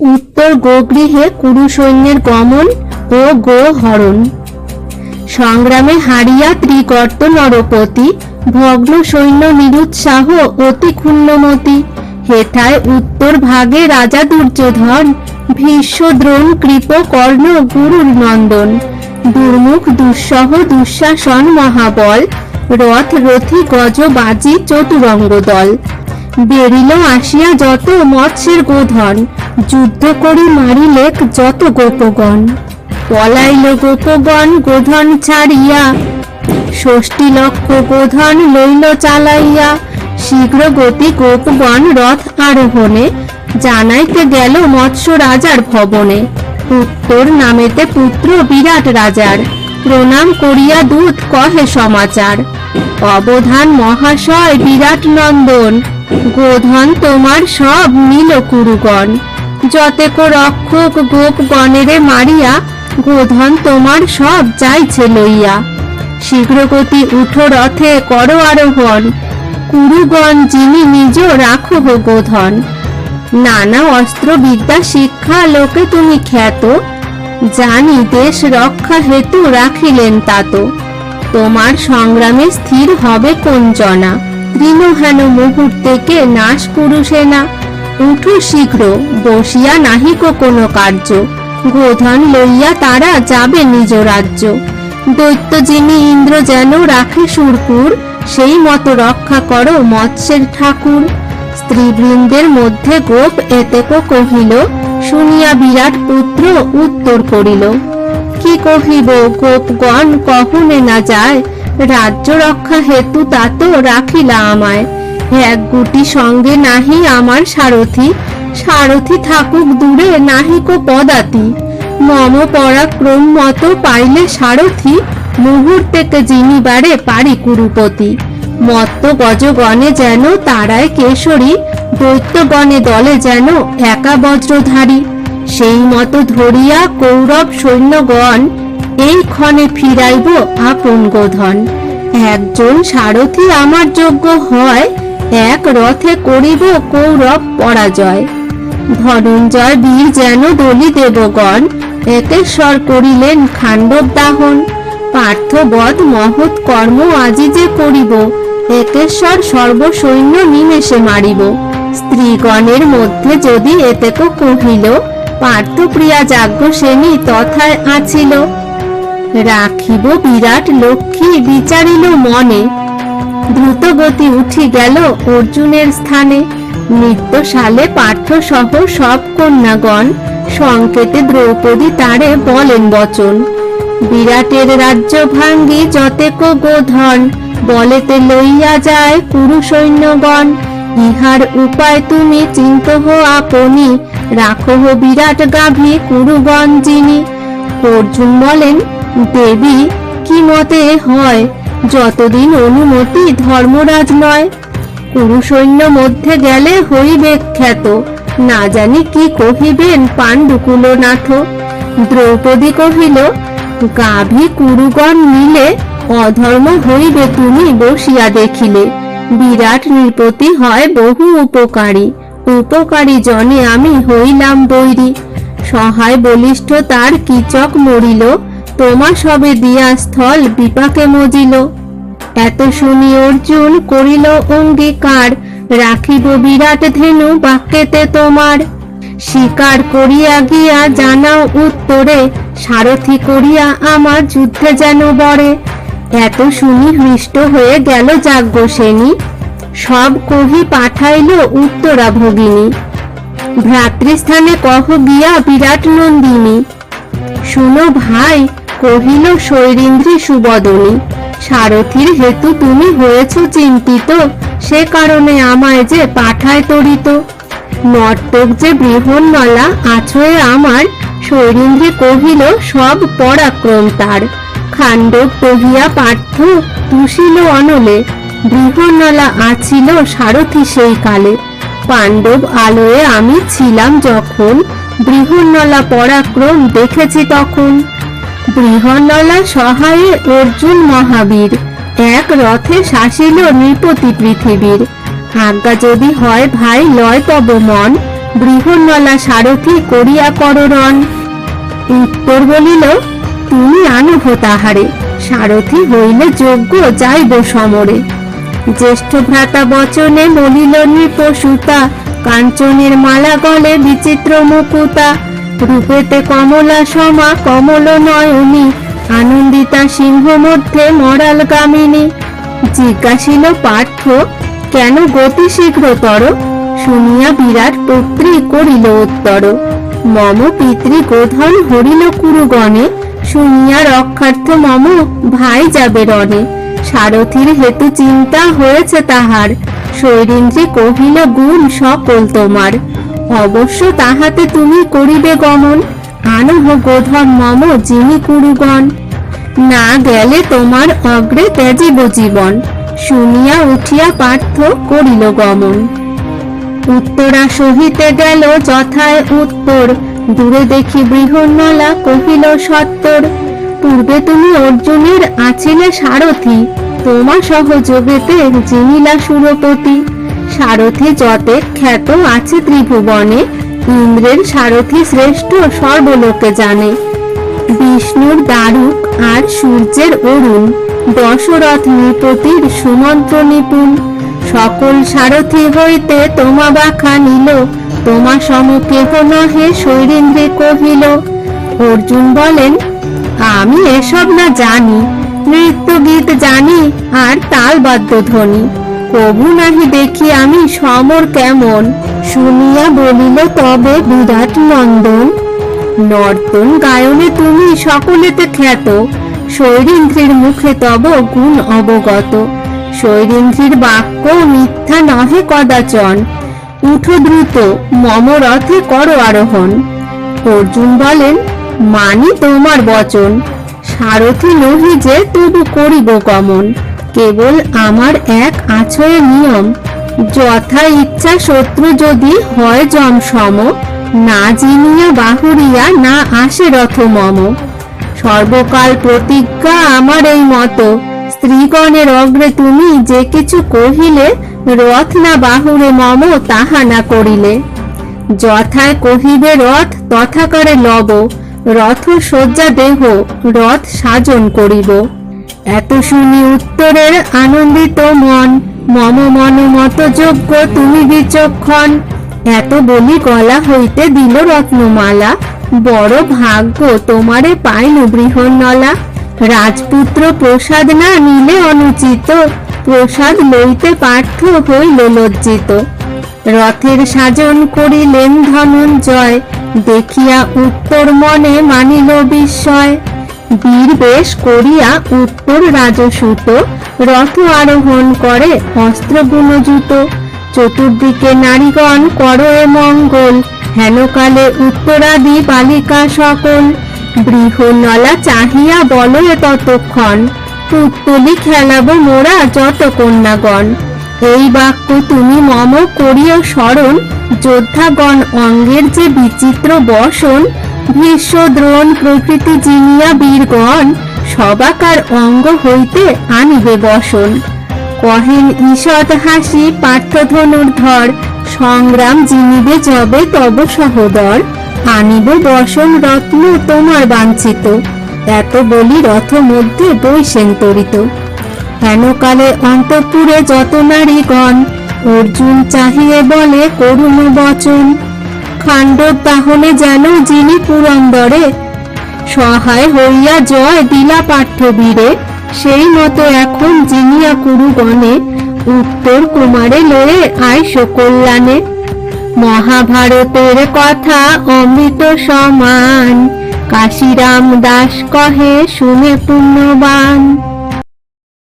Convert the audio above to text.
উত্তর গোগৃহে কুরু সৈন্যের গমন ও গো হরণ। সংগ্রামে হারিয়া ত্রিকর্ত নরপতি, ভগ্ন সৈন্য নিরুৎসাহ অতি ক্ষুণ্ণমতি। হেথায় উত্তর ভাগে রাজা দুর্যোধন, ভীষ্ম দ্রোণ কৃপ কর্ণ গুরুর নন্দন। দুর্মুখ দুঃসহ দুঃশাসন মহাবল, রথ রথি গজ বাজি চতুরঙ্গ দল। বেরিল আসিয়া যত মৎস্যের গোধন, যুদ্ধ করি মারিলেক যত গোপগণ। পলাইল গোপগণ গোধন ছাড়িয়া, ৬০ লক্ষ গোধন লইল চালাইয়া। শীঘ্র গতি গোপগণ রথ আরোহণে, জানাইতে গেল মৎস্য রাজার ভবনে। উত্তর নামেতে পুত্র বিরাট রাজার, প্রণাম করিয়া দূত কহে সমাচার। অবধান মহাশয় বিরাট নন্দন, গোধন তোমার সব নিল কুরুগণ। যতেক রক্ষক গোপগণেরে মারিয়া, গোধন তোমার সব যাইছে লইয়া। শীঘ্রগতি উঠো রথে করো আরোহণ, কুরুগণ যিনি নিজ রাখো গোধন। নানা অস্ত্র বিদ্যা শিক্ষা লোকে তুমি খ্যাত, জানি দেশ রক্ষা হেতু রাখিলেন তাত। তোমার সংগ্রামে স্থির হবে কোন জনা, তৃণহেন মুহূর্তেকে নাশ কুরুসে না। উঠো শীঘ্র বসিয়া নাহিক কোনো কার্য, গোধন লইয়া তারা যাবে নিজ রাজ্য। দৈত্য যিনি ইন্দ্র যেন রাখে সুরপুর, সেই মতো রক্ষা করো মৎস্যের ঠাকুর। স্ত্রীবৃন্দের মধ্যে গোপ এতেক কহিল, শুনিয়া বিরাট পুত্র উত্তর করিল। কি কহিব গোপগণ কহনে না যায়, রাজ্য রক্ষা হেতু তাত রাখিলা আমায়। এক গুটি সঙ্গে নাহি আমার সারথি, সারথি থাকুক দূরে নাহিক পদাতি। মম পরাক্রম মতো পাইলে সারথি, মুহূর্তেকে জিনিবারে পারি কুরুপতি। মত্ত গজগণে যেন তারায় কেশরী, দৈত্যগণে দলে যেন একা বজ্রধারী। সেই মতো ধরিয়া কৌরব সৈন্যগণ, এই ক্ষণে ফিরাইব আপন গোধন। একজন সারথি আমার যোগ্য হয়, এক রথে করিব কৌরব পরাজয়। ধনঞ্জয় বীর যেন দলি দেবগণ, একেশ্বর করিলেন খাণ্ডব দাহন। পার্থবধ মহৎ কর্ম আজি যে করিব, একেশ্বর সর্বসৈন্য নিমেষে মারিব। স্ত্রীগণের মধ্যে যদি এতেক কহিল, পার্থপ্রিয়া যাজ্ঞসেনী তথায় আছিল। রাখিব বিরাট লক্ষ্মী বিচারিল মনে, দ্রুতগতি উঠি গেল অর্জুনের স্থানে। নৃত্যশালে পার্থ সহ সব কন্যাগণ, সংকেতে দ্রৌপদী তারে বলেন বচন। বিরাটের রাজ্য ভাঙ্গি যতেক গোধন, বলেতে লইয়া যায় কুরু সৈন্যগণ। ইহার উপায় তুমি চিন্তহ আপনি, রাখহ বিরাট গাভী কুরুগণ যিনি। অর্জুন বলেন, দেবী কি মতে হয়, যতদিন অনুমতি ধর্মরাজ নয়। কুরু সৈন্য মধ্যে গেলে হইবে খ্যাত, না জানি কি কহিবেন পাণ্ডুকুলনাথ। দ্রৌপদী কহিল, গাভী কুরুগণ নিলে অধর্ম হইবে তুমি বসিয়া দেখিলে। বিরাট নৃপতি হয় বহু উপকারী, উপকারী জনে আমি হইলাম বৈরী। সহায় বলিষ্ঠ তার কীচক মরিল, তোমা সবে দিয়া স্থল বিপাকে মজিল। এত শুনি অর্জুন করিল অঙ্গীকার, রাখিব বিরাট ধেনু বাক্যেতে তোমার। স্বীকার করিয়া গিয়া জানাও উত্তরে, সারথি করিয়া আমার যুদ্ধে যেন বরে। এত শুনি হৃষ্ট হয়ে গেল যাজ্ঞসেনী, সব কহি পাঠাইল উত্তরা ভগিনী। ভ্রাতৃস্থানে কহ গিয়া বিরাট নন্দিনী, শুনো ভাই কহিল শৈরিন্দ্রী সুবদনী। সারথির হেতু তুমি হয়েছ চিন্তিত, সে কারণে আমায় যে পাঠায় তরিত। নর্তক যে বৃহন্নলা আছয়ে আমার, শৈরিন্দ্রী কহিল সব পরাক্রম তার। খাণ্ডব কহিয়া পার্থ তুষিল অনলে, বৃহন্নলা আছিল সারথি সেই কালে। পাণ্ডব আলোয়ে আমি ছিলাম যখন, বৃহন্নলা পরাক্রম দেখেছি তখন। বৃহন্নলা সহায়ে অর্জুন মহাবীর, এক রথে শাসিল নৃপতি পৃথিবীর। আজ্ঞা যদি হয় ভাই লয় তব মন, বৃহন্নলা সারথি করিয়া কররণ। উত্তর বলিল, তুমি আনহ তাহারে, সারথি হইলে যোগ্য যাইব সমরে। জ্যেষ্ঠ ভ্রাতা বচনে বলিল নৃপসুতা, কাঞ্চনের মালা গলে বিচিত্র মুকুতা। রূপেতে কমলা সমা কমল নয়নী, আনন্দিতা সিংহ মধ্যে মরাল গামিনী। জিজ্ঞাসিল পার্থ, কেন গতি শীঘ্রতর? শুনিয়া বিরাট পুত্রী করিল উত্তর, মম পিতৃ গোধন হরিল কুরুগণে, শুনিয়া রক্ষার্থ মম ভাই যাবে রণে। সারথীর হেতু চিন্তা হয়েছে তাহার, শৈরিন্দ্রী কহিল গুণ সকল তোমার। অবশ্য তাহাতে তুমি করিবে গমন, আনহ গোধন মম যিনি কুরুগণ। না গেলে তোমার অগ্রে ত্যাজিব জীবন, শুনিয়া উঠিয়া পার্থ করিল গমন। উত্তরা সহিতে গেল যথায় উত্তর, দূরে দেখি বৃহন্নলা কহিল সত্তর। পূর্বে তুমি অর্জুনের আছিলে সারথি, তোমা সহযোগেতে জিনিলা সুরপতি। সারথি যতে খ্যাত আছে ত্রিভুবনে, ইন্দ্রের সারথি শ্রেষ্ঠ সর্বলোকে জানে। বিষ্ণুর দারুক আর সূর্যের অরুণ, দশরথ নৃপতির সুমন্ত্র নিপুণ। সকল সারথি হইতে তোমা বাখা নিল, তোমা সম কেহ নহে শৈরেন্দ্রে কহিল। অর্জুন বলেন, আমি এসব না জানি, নৃত্য গীত জানি আর তালবাদ্য ধ্বনি, কবু নাহি দেখি আমি সমর কেমন। শুনিয়া বলিল তবে বিরাট নন্দন, নর্তন গায়নে তুমি সকলেতে খ্যাত, শৈরেন্দ্রের মুখে তব গুণ অবগত। শৈরেন্দ্রের বাক্য মিথ্যা নহে কদাচন, উঠো দ্রুত মম রথে করো আরোহণ। অর্জুন বলেন, মানি তোমার বচন, সারথি নহি যে তবু করিব গমন। কেবল আমার এক আছয়ে নিয়ম, যথা ইচ্ছা শত্রু যদি হয় জম সম, না জিনিয়া বাহুরিয়া না আসে রথ মম। সর্বকাল প্রতিজ্ঞা আমার এই মত, স্ত্রীগণের অগ্রে তুমি যে কিছু কহিলে, রথ না বাহুরে মম তাহা না করিলে। যথায় কহিবে রথ তথাকারে লব, রথ সজ্জা দেহ রথ সাজন করিব। এত শুনি উত্তরের আনন্দিত মন, মম মন মত যোগ্য তুমি বিচক্ষণ। এত বলি গলা হইতে দিল রত্নমালা, বড় ভাগ্য তোমারে পাইনু বৃহন্নলা। রাজপুত্র প্রসাদ না নিলে অনুচিত, প্রসাদ লইতে পার্থ হইল লজ্জিত। রথের সাজন করিলেন ধনঞ্জয়, দেখিয়া উত্তর মনে মানিল বিস্ময়। বীর বেশ করিয়া উত্তর রাজসূত, রথ আরোহণ করে অস্ত্র গুণযুত। চতুর্দিকে নারীগণ করো এ মঙ্গল, হেনকালে উত্তরাদি বালিকা সকল। বৃহন্নলা চাহিয়া বলয়ে ততক্ষণ, পুত্তলি খেলাবো মোরা যত কন্যাগণ। এই বাক্য তুমি মম করিও স্মরণ, যোদ্ধাগণ অঙ্গের যে বিচিত্র বসন। ভীষ্ম দ্রোণ প্রভৃতি জিনিয়া বীরগণ, সবাকার অঙ্গ হইতে আনিবে বসন। কহেন ঈষৎ হাসি পার্থ ধনুর্ধর, সংগ্রাম জিনিবে যবে তব সহোদর। আনিব বসন রত্ন তোমার বাঞ্ছিত, এত বলি রথ মধ্যে বৈশেন তরিত। হেনকালে অন্তঃপুরে যত নারীগণ, অর্জুন চাহিয়ে বলে করুণ বচন। খাণ্ডব তাহলে যেন যিনি পুরন্দরে, সহায় হইয়া জয় দিলা পার্থবীরে। সেই মতো এখন জিনিয়া কুরুগণে, উত্তর কুমারে লয়ে আইস কল্যাণে। মহাভারতের কথা অমৃত সমান, কাশীরাম দাস কহে শুনে পুণ্যবান।